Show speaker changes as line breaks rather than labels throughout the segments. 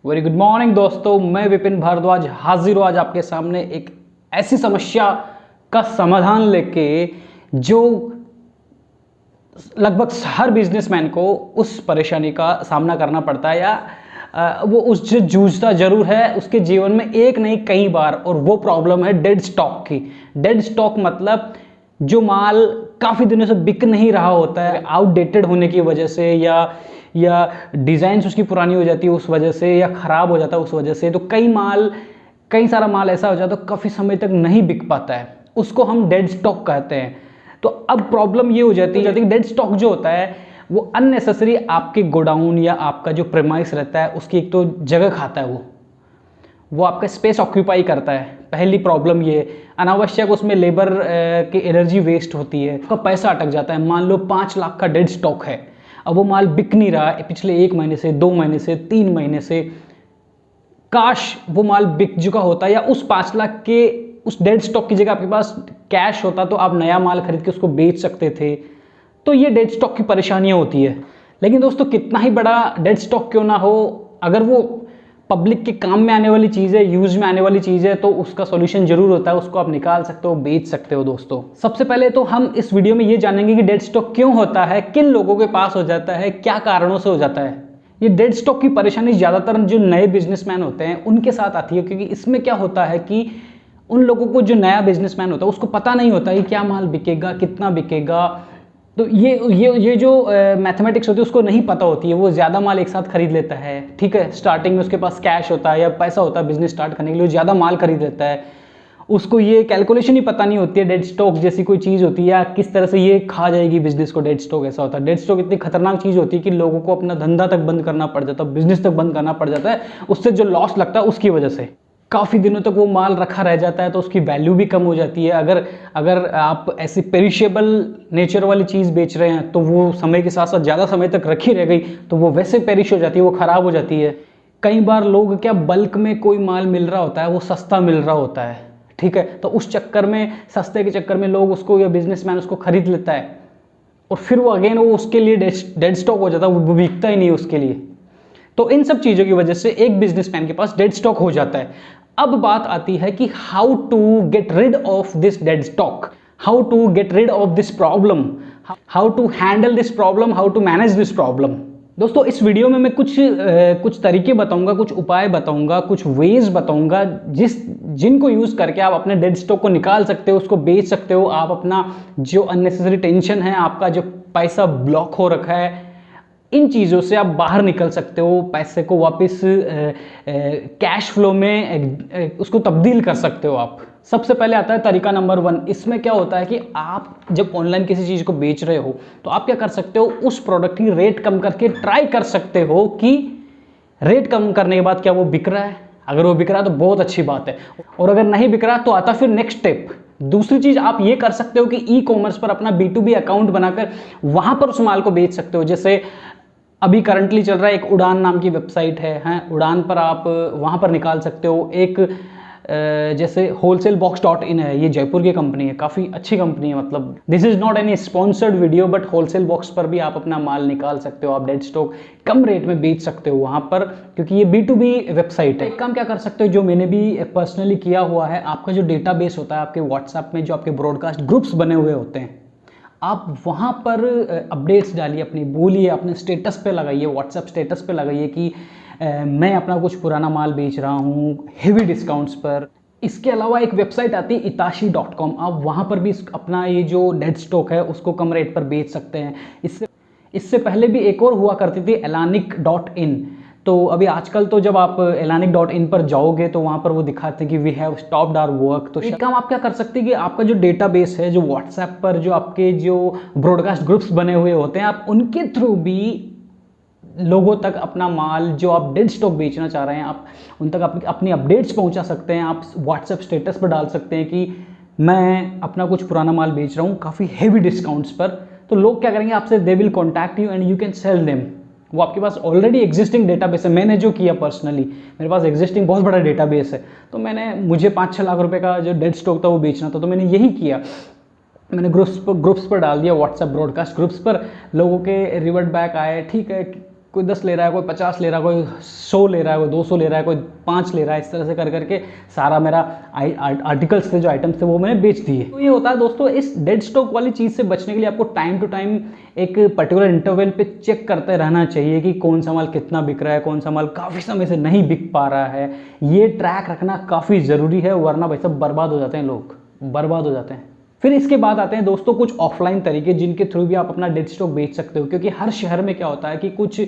Very good morning दोस्तों, मैं विपिन भारद्वाज हाजिर हूँ आज आपके सामने एक ऐसी समस्या का समाधान लेके जो लगभग हर बिजनेसमैन को उस परेशानी का सामना करना पड़ता है या वो उससे जूझता जरूर है उसके जीवन में एक नहीं कई बार। और वो प्रॉब्लम है डेड स्टॉक की। डेड स्टॉक मतलब जो माल काफ़ी दिनों से बिक नहीं रहा होता है, आउटडेटेड होने की वजह से या डिज़ाइंस उसकी पुरानी हो जाती है उस वजह से, या ख़राब हो जाता है उस वजह से। तो कई सारा माल ऐसा हो जाता है काफ़ी समय तक नहीं बिक पाता है, उसको हम डेड स्टॉक कहते हैं। तो अब प्रॉब्लम ये हो जाती है कि डेड स्टॉक जो होता है वो अननेसेसरी आपके गोडाउन या आपका जो प्रेमाइस रहता है उसकी एक तो जगह खाता है, वो आपका स्पेस ऑक्यूपाई करता है। पहली प्रॉब्लम ये, अनावश्यक उसमें लेबर की एनर्जी वेस्ट होती है, आपका पैसा अटक जाता है। मान लो 5 लाख का डेड स्टॉक है, अब वो माल बिक नहीं रहा है पिछले 1 महीने से, 2 महीने से, 3 महीने से। काश वो माल बिक चुका होता या उस 5 लाख के उस डेड स्टॉक की जगह आपके पास कैश होता तो आप नया माल खरीद के उसको बेच सकते थे। तो ये डेड स्टॉक की परेशानियां होती है। लेकिन दोस्तों कितना ही बड़ा डेड स्टॉक क्यों ना हो, अगर वो पब्लिक के काम में आने वाली चीज़ है, यूज में आने वाली चीज़ है, तो उसका सॉल्यूशन जरूर होता है, उसको आप निकाल सकते हो, बेच सकते हो। दोस्तों सबसे पहले तो हम इस वीडियो में ये जानेंगे कि डेड स्टॉक क्यों होता है, किन लोगों के पास हो जाता है, क्या कारणों से हो जाता है। ये डेड स्टॉक की परेशानी ज़्यादातर जो नए बिजनेसमैन होते हैं उनके साथ आती है, क्योंकि इसमें क्या होता है कि उन लोगों को, जो नया बिजनेसमैन होता है उसको पता नहीं होता है कि क्या माल बिकेगा, कितना बिकेगा। तो ये जो मैथमेटिक्स होती है उसको नहीं पता होती है, वो ज़्यादा माल एक साथ खरीद लेता है। ठीक है, स्टार्टिंग में उसके पास कैश होता है या पैसा होता है बिजनेस स्टार्ट करने के लिए, ज़्यादा माल खरीद लेता है। उसको ये कैलकुलेशन ही पता नहीं होती है डेड स्टॉक जैसी कोई चीज़ होती है, या किस तरह से ये खा जाएगी बिजनेस को। डेड स्टॉक ऐसा होता है, डेड स्टॉक इतनी खतरनाक चीज़ होती है कि लोगों को अपना धंधा तक बंद करना पड़ जाता है, बिजनेस तक बंद करना पड़ जाता है, उससे जो लॉस लगता है उसकी वजह से। काफ़ी दिनों तक वो माल रखा रह जाता है तो उसकी वैल्यू भी कम हो जाती है। अगर आप ऐसी पेरिशेबल नेचर वाली चीज़ बेच रहे हैं तो वो समय के साथ साथ ज़्यादा समय तक रखी रह गई तो वो वैसे पेरिश हो जाती है, वो ख़राब हो जाती है। कई बार लोग क्या, बल्क में कोई माल मिल रहा होता है, वो सस्ता मिल रहा होता है, ठीक है, तो उस चक्कर में, सस्ते के चक्कर में लोग उसको, या बिजनेसमैन उसको खरीद लेता है और फिर वो अगेन वो उसके लिए डेड स्टॉक हो जाता है, वो बिकता ही नहीं उसके लिए। तो इन सब चीज़ों की वजह से एक बिजनेसमैन के पास डेड स्टॉक हो जाता है। अब बात आती है कि how to get rid of this dead stock, how to get rid of this problem, how to handle this problem, how to manage this problem. दोस्तों इस वीडियो में मैं कुछ तरीके बताऊंगा, कुछ उपाय बताऊंगा, कुछ वेज बताऊंगा जिनको यूज करके आप अपने डेड स्टॉक को निकाल सकते हो, उसको बेच सकते हो। आप अपना जो अननेसेसरी टेंशन है, आपका जो पैसा ब्लॉक हो रखा है, इन चीज़ों से आप बाहर निकल सकते हो, पैसे को वापस कैश फ्लो में उसको तब्दील कर सकते हो आप। सबसे पहले आता है तरीका नंबर 1। इसमें क्या होता है कि आप जब ऑनलाइन किसी चीज़ को बेच रहे हो तो आप क्या कर सकते हो, उस प्रोडक्ट की रेट कम करके ट्राई कर सकते हो कि रेट कम करने के बाद क्या वो बिक रहा है। अगर वो बिक रहा है तो बहुत अच्छी बात है, और अगर नहीं बिक रहा तो आता फिर नेक्स्ट स्टेप। दूसरी चीज आप ये कर सकते हो कि ई कॉमर्स पर अपना B2B अकाउंट बनाकर वहां पर उस माल को बेच सकते हो। जैसे अभी करंटली चल रहा है, एक उड़ान नाम की वेबसाइट है, उड़ान पर आप वहां पर निकाल सकते हो। एक जैसे wholesale-box.in है, ये जयपुर की कंपनी है, काफ़ी अच्छी कंपनी है। मतलब this is not any sponsored video, but wholesale box पर भी आप अपना माल निकाल सकते हो, आप डेड स्टॉक कम रेट में बेच सकते हो वहाँ पर, क्योंकि ये B2B वेबसाइट है। एक काम क्या कर सकते हो, जो मैंने भी पर्सनली किया हुआ है, आपका जो डेटाबेस होता है आपके व्हाट्सएप में, जो आपके ब्रॉडकास्ट ग्रुप्स बने हुए होते हैं, आप वहाँ पर अपडेट्स डालिए, अपनी बोलिए, अपने स्टेटस पे लगाइए, व्हाट्सएप स्टेटस पे लगाइए कि मैं अपना कुछ पुराना माल बेच रहा हूँ हेवी डिस्काउंट्स पर। इसके अलावा एक वेबसाइट आती है itachi.com, आप वहाँ पर भी अपना ये जो डेड स्टॉक है उसको कम रेट पर बेच सकते हैं। इससे पहले भी एक और हुआ करती थी, elastic.in। तो अभी आजकल तो जब आप elastic.in पर जाओगे तो वहाँ पर वो दिखाते हैं कि we have stopped our work. तो एक काम आप क्या कर सकते हैं कि आपका जो डेटाबेस है, जो व्हाट्सएप पर जो आपके जो ब्रॉडकास्ट ग्रुप्स बने हुए होते हैं, आप उनके थ्रू भी लोगों तक अपना माल जो आप डेड स्टॉक बेचना चाह रहे हैं, आप उन तक अपनी अपडेट्स पहुंचा सकते हैं। आप व्हाट्सएप स्टेटस पर डाल सकते हैं कि मैं अपना कुछ पुराना माल बेच रहा हूँ काफ़ी हेवी डिस्काउंट्स पर। तो लोग क्या करेंगे आपसे, they will contact you and you can sell them. वो आपके पास ऑलरेडी एग्जिस्टिंग डेटाबेस है। मैंने जो किया पर्सनली, मेरे पास एग्जिस्टिंग बहुत बड़ा डेटाबेस है, तो मुझे 5-6 लाख रुपए का जो डेड स्टॉक था वो बेचना था, तो मैंने यही किया। मैंने ग्रुप्स पर डाल दिया, व्हाट्सएप ब्रॉडकास्ट ग्रुप्स पर। लोगों के रिवर्ट बैक आए, ठीक है, कोई 10 ले रहा है, कोई 50 ले रहा है, कोई 100 ले रहा है, कोई 200 ले रहा है, कोई 5 ले रहा है। इस तरह से कर करके सारा मेरा आर्टिकल्स थे, जो आइटम्स थे, वो मैंने बेच दिए। तो ये होता है दोस्तों, इस डेड स्टॉक वाली चीज़ से बचने के लिए आपको टाइम टू टाइम एक पर्टिकुलर इंटरवल पे चेक करते रहना चाहिए कि कौन सा माल कितना बिक रहा है, कौन सा माल काफ़ी समय से नहीं बिक पा रहा है। ये ट्रैक रखना काफ़ी ज़रूरी है, वरना भाई सब बर्बाद हो जाते हैं, लोग बर्बाद हो जाते हैं। फिर इसके बाद आते हैं दोस्तों कुछ ऑफलाइन तरीके जिनके थ्रू भी आप अपना डेड स्टॉक बेच सकते हो। क्योंकि हर शहर में क्या होता है कि कुछ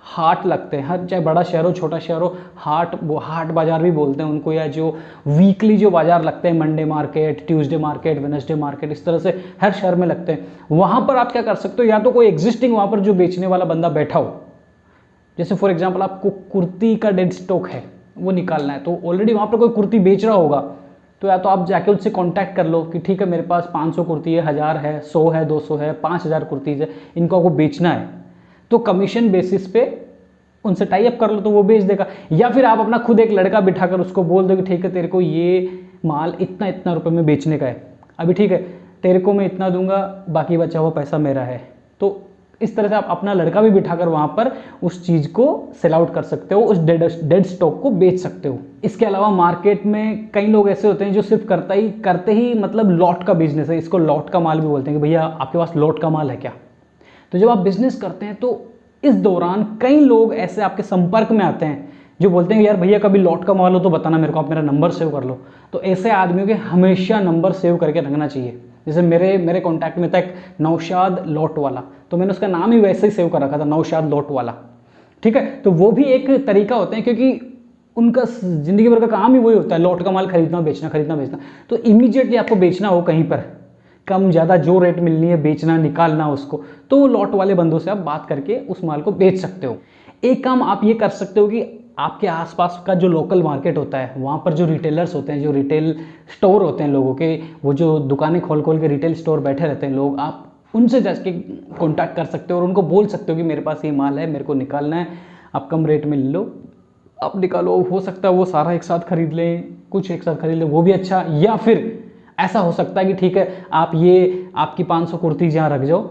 हाट लगते हैं, हर चाहे बड़ा शहर हो छोटा शहर हो, हाट बाजार भी बोलते हैं उनको, या जो वीकली जो बाजार लगते हैं, Monday market, Tuesday market, Wednesday market, इस तरह से हर शहर में लगते हैं। वहाँ पर आप क्या कर सकते हो, या तो कोई एग्जिस्टिंग वहाँ पर जो बेचने वाला बंदा बैठा हो, जैसे फॉर एग्जाम्पल आपको कुर्ती का डेड स्टॉक है वो निकालना है, तो ऑलरेडी वहाँ पर कोई कुर्ती बेच रहा होगा, तो या तो आप जाके उससे कांटेक्ट कर लो कि ठीक है मेरे पास 500 कुर्ती है, 1000 है, 100 है, 200 है, 5000 कुर्तीज़ है, इनको आपको बेचना है, तो कमीशन बेसिस पे उनसे टाई अप कर लो तो वो बेच देगा। या फिर आप अपना खुद एक लड़का बिठाकर उसको बोल दो कि ठीक है तेरे को ये माल इतना इतना रुपये में बेचने का है, अभी ठीक है तेरे को मैं इतना दूंगा, बाकी बचा हुआ पैसा मेरा है। तो इस तरह से आप अपना लड़का भी बिठाकर वहाँ पर उस चीज़ को सेल आउट कर सकते हो, उस डेड स्टॉक को बेच सकते हो। इसके अलावा मार्केट में कई लोग ऐसे होते हैं जो सिर्फ करते ही मतलब लॉट का बिजनेस है, इसको लॉट का माल भी बोलते हैं कि भैया आपके पास लॉट का माल है क्या। तो जब आप बिजनेस करते हैं तो इस दौरान कई लोग ऐसे आपके संपर्क में आते हैं जो बोलते हैं यार भैया कभी लॉट का माल हो तो बताना मेरे को, आप मेरा नंबर सेव कर लो। तो ऐसे आदमियों के हमेशा नंबर सेव करके रखना चाहिए। जैसे मेरे कॉन्टैक्ट में था एक नौशाद लॉट वाला, तो मैंने उसका नाम ही वैसे ही सेव कर रखा था, नौशाद लॉट वाला, ठीक है। तो वो भी एक तरीका होता है, क्योंकि उनका जिंदगी भर का काम ही वही होता है, लॉट का माल खरीदना बेचना, खरीदना बेचना। तो इमीडिएटली आपको बेचना हो कहीं पर, कम ज़्यादा जो रेट मिलनी है बेचना, निकालना उसको, तो वो लॉट वाले बंदों से आप बात करके उस माल को बेच सकते हो। एक काम आप ये कर सकते हो कि आपके आसपास का जो लोकल मार्केट होता है, वहाँ पर जो रिटेलर्स होते हैं, जो रिटेल स्टोर होते हैं लोगों के, वो जो दुकानें खोल के रिटेल स्टोर बैठे रहते हैं लोग, आप उनसे जाके कांटेक्ट कर सकते हो और उनको बोल सकते हो कि मेरे पास ये माल है, मेरे को निकालना है, आप कम रेट में ले लो, आप निकालो। हो सकता है वो सारा एक साथ खरीद लें, कुछ एक साथ खरीद लें, वो भी अच्छा। या फिर ऐसा हो सकता है कि ठीक है आप ये आपकी 500 कुर्ती यहाँ रख जाओ,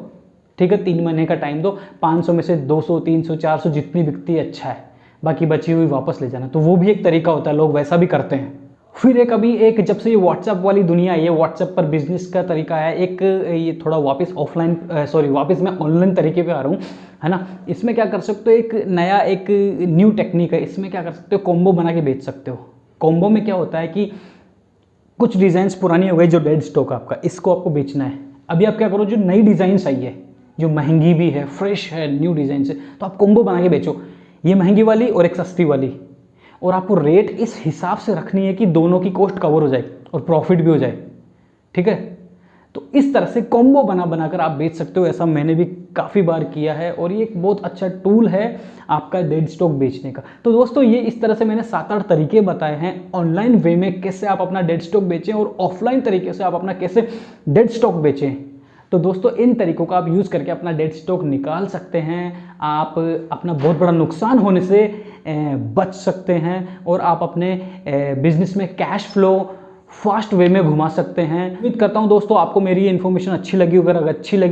ठीक है 3 महीने का टाइम दो, 500 में से 200, 300, 400 जितनी बिकती है अच्छा है, बाकी बची हुई वापस ले जाना। तो वो भी एक तरीका होता है, लोग वैसा भी करते हैं। फिर एक जब से ये व्हाट्सएप वाली दुनिया आई है, व्हाट्सएप पर बिजनेस का तरीका है, एक ये थोड़ा वापस वापस मैं ऑनलाइन तरीके पे आ रहा हूँ, है ना। इसमें क्या कर सकते हो, एक नया एक न्यू टेक्निक है, इसमें क्या कर सकते हो, कॉम्बो बना के बेच सकते हो। कॉम्बो में क्या होता है कि कुछ डिज़ाइंस पुरानी हो गई, जो डेड स्टॉक आपका, इसको आपको बेचना है। अभी आप क्या करो, जो नई डिज़ाइंस आई है, जो महंगी भी है, फ्रेश है, न्यू डिज़ाइन से, तो आप कॉम्बो बना के बेचो, ये महंगी वाली और एक सस्ती वाली, और आपको रेट इस हिसाब से रखनी है कि दोनों की कॉस्ट कवर हो जाए और प्रॉफिट भी हो जाए, ठीक है। तो इस तरह से कॉम्बो बनाकर आप बेच सकते हो। ऐसा मैंने भी काफ़ी बार किया है और ये एक बहुत अच्छा टूल है आपका डेड स्टॉक बेचने का। तो दोस्तों ये इस तरह से मैंने 7-8 तरीके बताए हैं ऑनलाइन वे में कैसे आप अपना डेड स्टॉक बेचें, और ऑफलाइन तरीके से आप अपना कैसे डेड स्टॉक बेचें। तो दोस्तों इन तरीकों का आप यूज़ करके अपना डेड स्टॉक निकाल सकते हैं, आप अपना बहुत बड़ा नुकसान होने से बच सकते हैं, और आप अपने बिजनेस में कैश फ्लो फास्ट वे में घुमा सकते हैं। उम्मीद करता हूं दोस्तों आपको मेरी ये इन्फॉर्मेशन अच्छी लगी। अगर अच्छी लगी